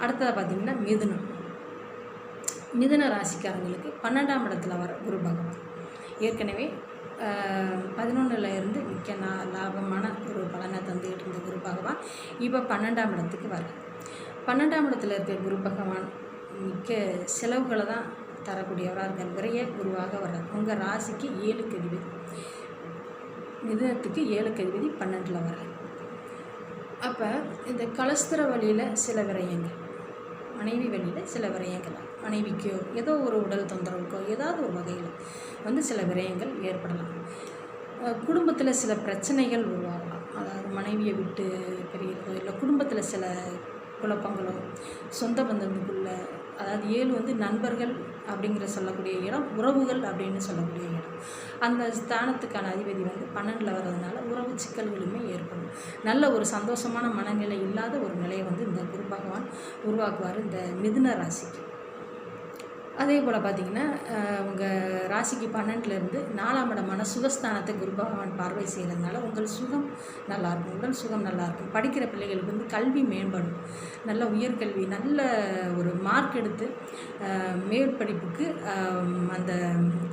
அடுத்ததாக பார்த்திங்கன்னா மிதுன ராசிக்காரங்களுக்கு 12ஆம் இடத்துல வர குரு பகவான் ஏற்கனவே 11ல் இருந்து மிக்க லாபமான ஒரு பலனை தந்துக்கிட்டு இருந்த குரு பகவான் இப்போ 12ஆம் இடத்துக்கு வர 12ஆம் இடத்துல இருக்க குரு பகவான் மிக்க செலவுகளை தான் தரக்கூடியவராக இருக்கார். விரைய குருவாக வர்றார். உங்கள் ராசிக்கு 7க்கு அதிபதி, மிதுனத்துக்கு 7க்கு அதிபதி 12ல் வர்றார். அப்போ இந்த கலஸ்திர வழியில் சில விரயங்கள், மனைவி வழியில் சில விரயங்கள், மனைவிக்கோ ஏதோ ஒரு உடல் தொந்தரவுக்கோ ஏதாவது ஒரு வகையில் சில விரயங்கள் ஏற்படலாம். குடும்பத்தில் சில பிரச்சனைகள் உருவாகலாம். அதாவது மனைவியை விட்டு பிரிகிறதோ இல்லை குடும்பத்தில் சில குழப்பங்களோ, சொந்த பந்தத்துக்குள்ள, அதாவது 7 நண்பர்கள் அப்படிங்கிற சொல்லக்கூடிய இடம், உறவுகள் அப்படின்னு சொல்லக்கூடிய இடம். அந்த ஸ்தானத்துக்கான அதிபதி 12ல் வர்றதுனால உறவு சிக்கல்களுமே ஏற்படும். நல்ல ஒரு சந்தோஷமான மனநிலை இல்லாத ஒரு நிலையை இந்த குரு பகவான் உருவாக்குவார் இந்த மிதுன ராசிக்கு. அதே போல் பார்த்திங்கன்னா உங்கள் ராசிக்கு 12லேருந்து 4ஆம் இடமான சுகஸ்தானத்தை குரு பகவான் பார்வை செய்கிறதுனால உங்கள் சுகம் நல்லாயிருக்கும், உடல் சுகம் நல்லாயிருக்கும். படிக்கிற பிள்ளைகளுக்கு கல்வி மேம்படும். நல்ல உயர்கல்வி, நல்ல ஒரு மார்க் எடுத்து மேற்படிப்புக்கு அந்த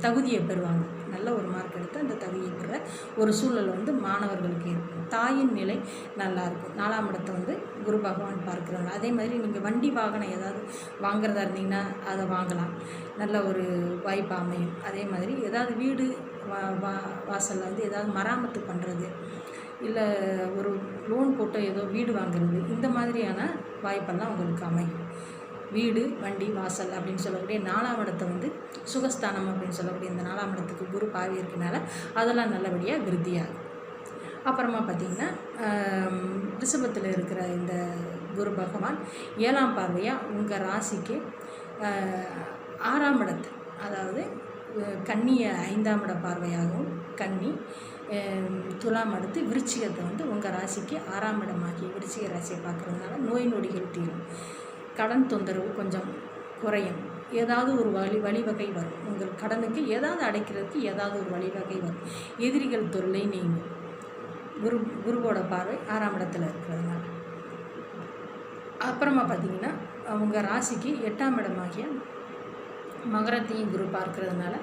தகுதியை பெறுவாங்க. நல்ல ஒரு மார்க் எடுத்து அந்த தகுதியை பெற ஒரு சூழல் மாணவர்களுக்கு இருக்கும். தாயின் நிலை நல்லாயிருக்கும். 4ஆம் இடத்தை குரு பகவான் பார்க்குறாங்க. அதே மாதிரி நீங்கள் வண்டி வாகனம் ஏதாவது வாங்குறதா இருந்தீங்கன்னா அதை வாங்கலாம், நல்ல ஒரு வாய்ப்பு அமையும். அதே மாதிரி ஏதாவது வீடு வாசலில் ஏதாவது மராமத்து பண்ணுறது, இல்லை ஒரு லோன் போட்டு ஏதோ வீடு வாங்குறது, இந்த மாதிரியான வாய்ப்பெல்லாம் உங்களுக்கு அமையும். வீடு, வண்டி, வாசல் அப்படின்னு சொல்லக்கூடிய 4ஆம் இடத்தை சுகஸ்தானம் அப்படின்னு சொல்லக்கூடிய இந்த 4ஆம் இடத்துக்கு குரு பார்வை இருக்கனால அதெல்லாம் நல்லபடியாக விருத்தியாகும். அப்புறமா பார்த்திங்கன்னா ரிஷபத்தில் இருக்கிற இந்த குரு பகவான் 7ஆம் பார்வையாக உங்கள் ராசிக்கு 6ஆம் இடத்து, அதாவது கன்னியை 5ஆம் இட பார்வையாகவும், கன்னி, துலாம் அடுத்து விருச்சிகத்தை உங்கள் ராசிக்கு 6ஆம் இடமாகி விருச்சிக ராசியை பார்க்குறதுனால நோய் நொடிகள் தீரும், கடன் தொந்தரவு கொஞ்சம் குறையும், ஏதாவது ஒரு வழிவகை வரும். உங்கள் கடனுக்கு ஏதாவது அடைக்கிறதுக்கு ஏதாவது ஒரு வழிவகை வரும். எதிரிகள் தொல்லை நீங்கும். குருவோட பார்வை 6ஆம் இடத்துல இருக்கிறதுனால. அப்புறமா பார்த்திங்கன்னா உங்கள் ராசிக்கு 8ஆம் இடமாகிய மகரத்தையும் குரு பார்க்கறதுனால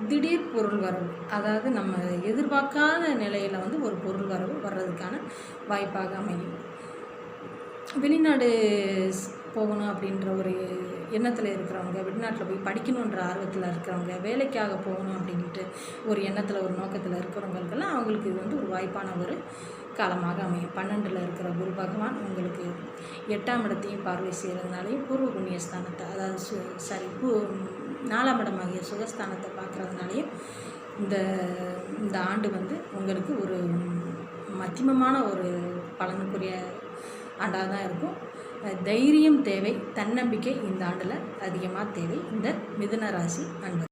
திடீர் பொருள் வரவு, அதாவது நம்ம எதிர்பார்க்காத நிலையில் ஒரு பொருள் வரவு வர்றதுக்கான வாய்ப்பாக அமையும். வெளிநாடு போகணும் அப்படின்ற ஒரு எண்ணத்தில் இருக்கிறவங்க, வெளிநாட்டில் போய் படிக்கணுன்ற ஆர்வத்தில் இருக்கிறவங்க, வேலைக்காக போகணும் அப்படின்ட்டு ஒரு எண்ணத்தில் ஒரு நோக்கத்தில் இருக்கிறவங்களுக்கெல்லாம் அவங்களுக்கு இது ஒரு வாய்ப்பான ஒரு காலமாக அமையும். 12ல் இருக்கிற குரு பகவான் உங்களுக்கு 8ஆம் இடத்தையும் பார்வை செய்கிறதுனாலையும் பூர்வ புண்ணியஸ்தானத்தை, அதாவது 4ஆம் இடமாகிய சுகஸ்தானத்தை பார்க்குறதுனாலையும் இந்த ஆண்டு உங்களுக்கு ஒரு மத்தியமமான ஒரு பலனுக்குரிய ஆண்டாக தான் இருக்கும். தைரியம் தேவை, தன்னம்பிக்கை இந்த ஆண்டில் அதிகமாக தேவை இந்த மிதுன ராசி அன்பர்.